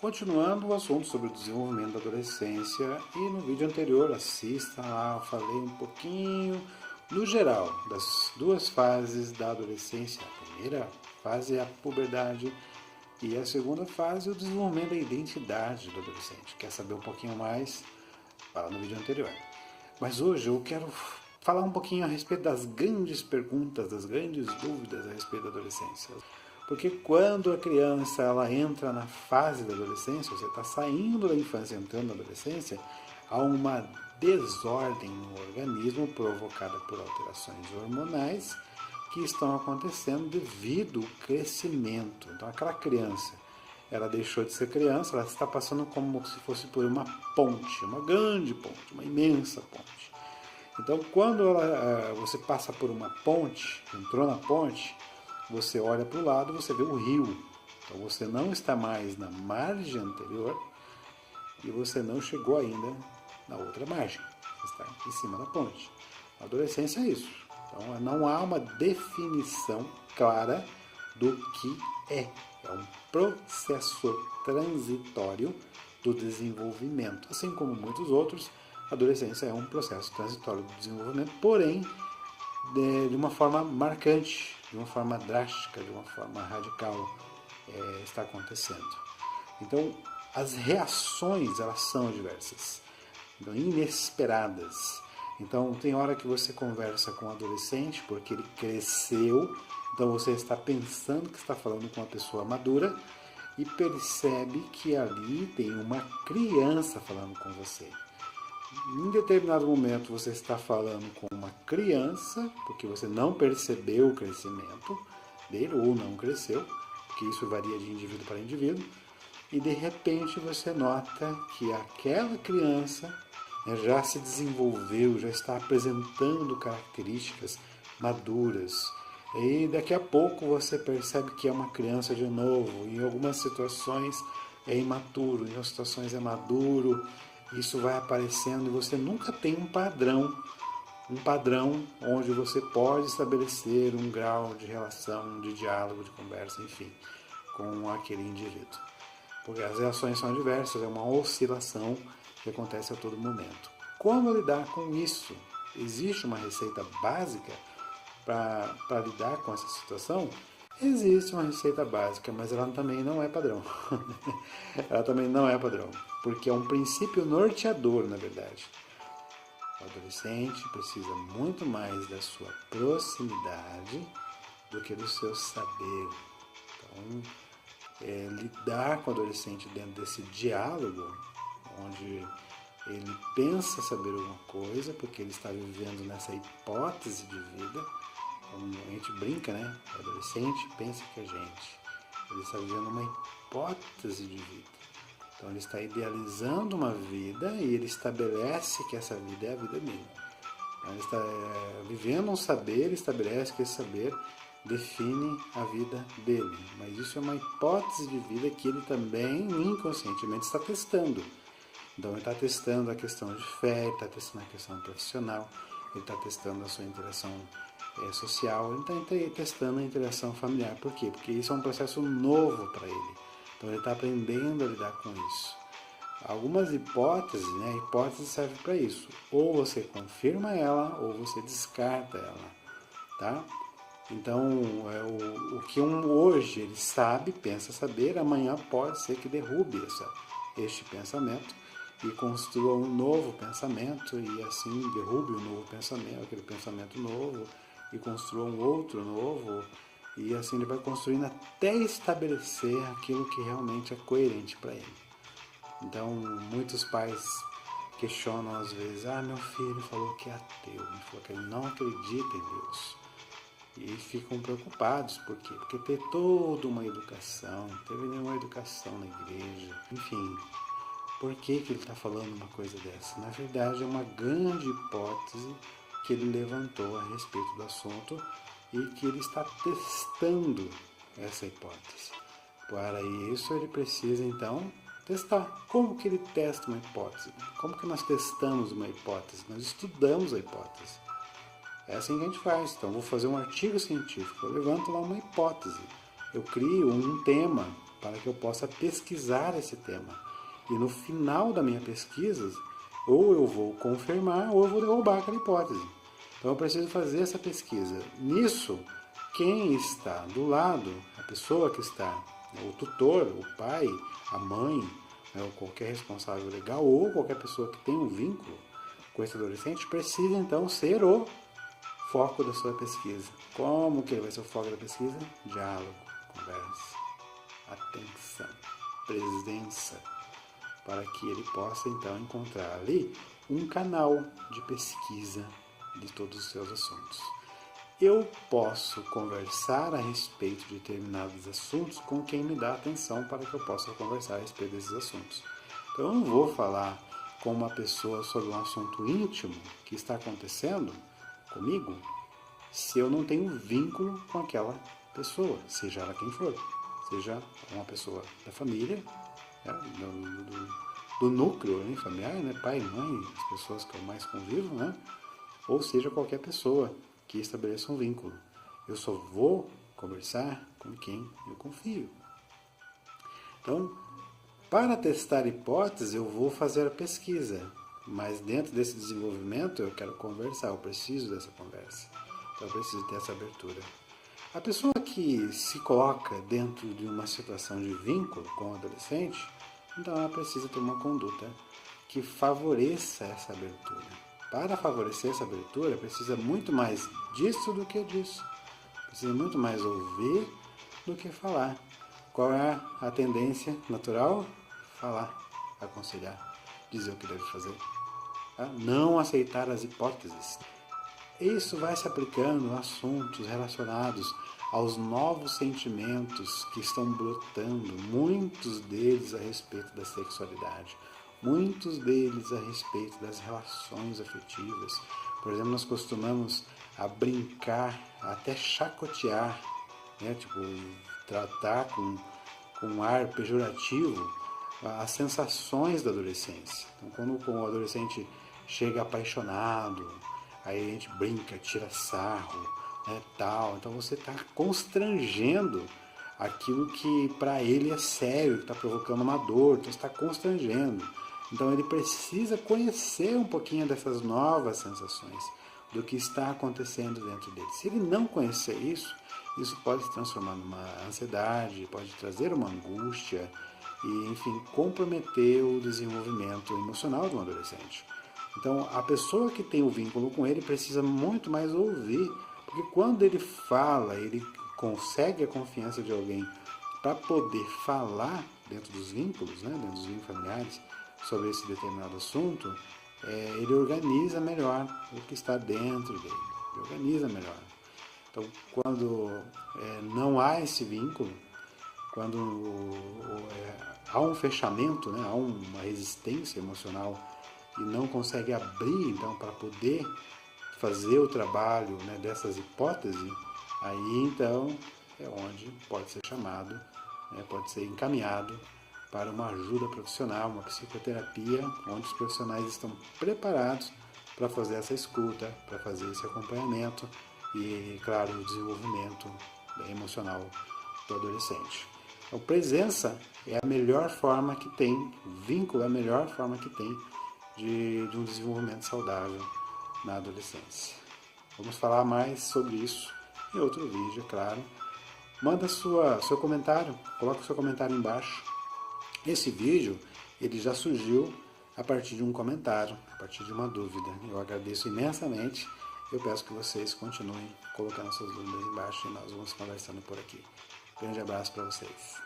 Continuando o assunto sobre o desenvolvimento da adolescência, e no vídeo anterior, assista lá, eu falei um pouquinho, no geral, das duas fases da adolescência. A primeira fase é a puberdade e a segunda fase é o desenvolvimento da identidade do adolescente. Quer saber um pouquinho mais? Fala no vídeo anterior. Mas hoje eu quero falar um pouquinho a respeito das grandes perguntas, das grandes dúvidas a respeito da adolescência. Porque quando a criança ela entra na fase da adolescência, você está saindo da infância, entrando na adolescência, há uma desordem no organismo provocada por alterações hormonais que estão acontecendo devido ao crescimento. Então aquela criança, ela deixou de ser criança, ela está passando como se fosse por uma ponte, uma grande ponte, uma imensa ponte. Então quando você passa por uma ponte, entrou na ponte, você olha para o lado, você vê o rio. Então você não está mais na margem anterior e você não chegou ainda na outra margem. Você está em cima da ponte. A adolescência é isso. Então não há uma definição clara do que é. É um processo transitório do desenvolvimento. Assim como muitos outros, a adolescência é um processo transitório do desenvolvimento, porém de uma forma marcante, de uma forma drástica, de uma forma radical está acontecendo. Então, as reações, elas são diversas, então, inesperadas. Então, tem hora que você conversa com um adolescente porque ele cresceu, então você está pensando que está falando com uma pessoa madura e percebe que ali tem uma criança falando com você. Em determinado momento você está falando com uma criança, porque você não percebeu o crescimento dele, ou não cresceu, porque isso varia de indivíduo para indivíduo, e de repente você nota que aquela criança já se desenvolveu, já está apresentando características maduras, e daqui a pouco você percebe que é uma criança de novo, em algumas situações é imaturo, em outras situações é maduro. Isso vai aparecendo e você nunca tem um padrão onde você pode estabelecer um grau de relação, de diálogo, de conversa, enfim, com aquele indivíduo. Porque as reações são diversas, é uma oscilação que acontece a todo momento. Como lidar com isso? Existe uma receita básica para lidar com essa situação? Existe uma receita básica, mas ela também não é padrão. Ela também não é padrão, porque é um princípio norteador, na verdade. O adolescente precisa muito mais da sua proximidade do que do seu saber. Então, lidar com o adolescente dentro desse diálogo, onde ele pensa saber alguma coisa, porque ele está vivendo nessa hipótese de vida. A gente brinca, né? O adolescente pensa que a gente. Ele está vivendo uma hipótese de vida. Então ele está idealizando uma vida e ele estabelece que essa vida é a vida dele. Então, ele está vivendo um saber, ele estabelece que esse saber define a vida dele. Mas isso é uma hipótese de vida que ele também inconscientemente está testando. Então ele está testando a questão de fé, ele está testando a questão profissional, ele está testando a sua interação social, ele está testando a interação familiar. Por quê? Porque isso é um processo novo para ele. Então ele está aprendendo a lidar com isso. Algumas hipóteses, né? A hipótese serve para isso. Ou você confirma ela, ou você descarta ela. Tá? Então, o que hoje ele sabe, pensa saber, amanhã pode ser que derrube este pensamento e construa um novo pensamento e assim derrube um novo pensamento, aquele pensamento novo, e construa um outro novo, e assim ele vai construindo até estabelecer aquilo que realmente é coerente para ele. Então, muitos pais questionam às vezes: meu filho falou que é ateu, ele falou que ele não acredita em Deus. E ficam preocupados, por quê? Porque teve toda uma educação, teve nenhuma educação na igreja, enfim. Por que ele está falando uma coisa dessa? Na verdade, é uma grande hipótese que ele levantou a respeito do assunto e que ele está testando essa hipótese. Para isso, ele precisa, então, testar. Como que ele testa uma hipótese? Como que nós testamos uma hipótese? Nós estudamos a hipótese. É assim que a gente faz. Então, vou fazer um artigo científico. Eu levanto lá uma hipótese. Eu crio um tema para que eu possa pesquisar esse tema. E no final da minha pesquisa, ou eu vou confirmar ou eu vou derrubar aquela hipótese. Então eu preciso fazer essa pesquisa. Nisso, quem está do lado, a pessoa que está, o tutor, o pai, a mãe, ou qualquer responsável legal, ou qualquer pessoa que tem um vínculo com esse adolescente, precisa então ser o foco da sua pesquisa. Como que vai ser o foco da pesquisa? Diálogo, conversa, atenção, presença, para que ele possa então encontrar ali um canal de pesquisa de todos os seus assuntos. Eu posso conversar a respeito de determinados assuntos com quem me dá atenção para que eu possa conversar a respeito desses assuntos. Então eu não vou falar com uma pessoa sobre um assunto íntimo que está acontecendo comigo se eu não tenho vínculo com aquela pessoa, seja ela quem for, seja uma pessoa da família, né, do núcleo, né, familiar, né, pai, mãe, as pessoas que eu mais convivo, né, ou seja qualquer pessoa que estabeleça um vínculo. Eu só vou conversar com quem eu confio. Então, para testar hipóteses, eu vou fazer a pesquisa, mas dentro desse desenvolvimento eu quero conversar, eu preciso dessa conversa. Então, eu preciso ter essa abertura. A pessoa que se coloca dentro de uma situação de vínculo com o adolescente, então ela precisa ter uma conduta que favoreça essa abertura. Para favorecer essa abertura, precisa muito mais disso do que disso. Precisa muito mais ouvir do que falar. Qual é a tendência natural? Falar, aconselhar, dizer o que deve fazer. Tá? Não aceitar as hipóteses. Isso vai se aplicando a assuntos relacionados aos novos sentimentos que estão brotando, muitos deles a respeito da sexualidade. Muitos deles a respeito das relações afetivas. Por exemplo, nós costumamos a brincar, até chacotear, né? Tipo, tratar com um ar pejorativo as sensações da adolescência. Então, quando o adolescente chega apaixonado, aí a gente brinca, tira sarro, né, tal. Então você está constrangendo aquilo que para ele é sério, que está provocando uma dor, então você está constrangendo. Então ele precisa conhecer um pouquinho dessas novas sensações, do que está acontecendo dentro dele. Se ele não conhecer isso, isso pode se transformar numa ansiedade, pode trazer uma angústia e, enfim, comprometer o desenvolvimento emocional de um adolescente. Então, a pessoa que tem o vínculo com ele precisa muito mais ouvir, porque quando ele fala, ele consegue a confiança de alguém para poder falar dentro dos vínculos, né, dentro dos vínculos familiares, sobre esse determinado assunto, ele organiza melhor o que está dentro dele, ele organiza melhor. Então, quando não há esse vínculo, quando há um fechamento, né, há uma resistência emocional e não consegue abrir, então, para poder fazer o trabalho, né, dessas hipóteses, aí, então, é onde pode ser chamado, pode ser encaminhado para uma ajuda profissional, uma psicoterapia, onde os profissionais estão preparados para fazer essa escuta, para fazer esse acompanhamento e, claro, o desenvolvimento emocional do adolescente. Então, presença é a melhor forma que tem, vínculo é a melhor forma que tem de um desenvolvimento saudável na adolescência. Vamos falar mais sobre isso em outro vídeo, é claro. Manda seu comentário, coloca o seu comentário embaixo. Esse vídeo ele já surgiu a partir de um comentário, a partir de uma dúvida. Eu agradeço imensamente. Eu peço que vocês continuem colocando suas dúvidas embaixo e nós vamos conversando por aqui. Grande abraço para vocês.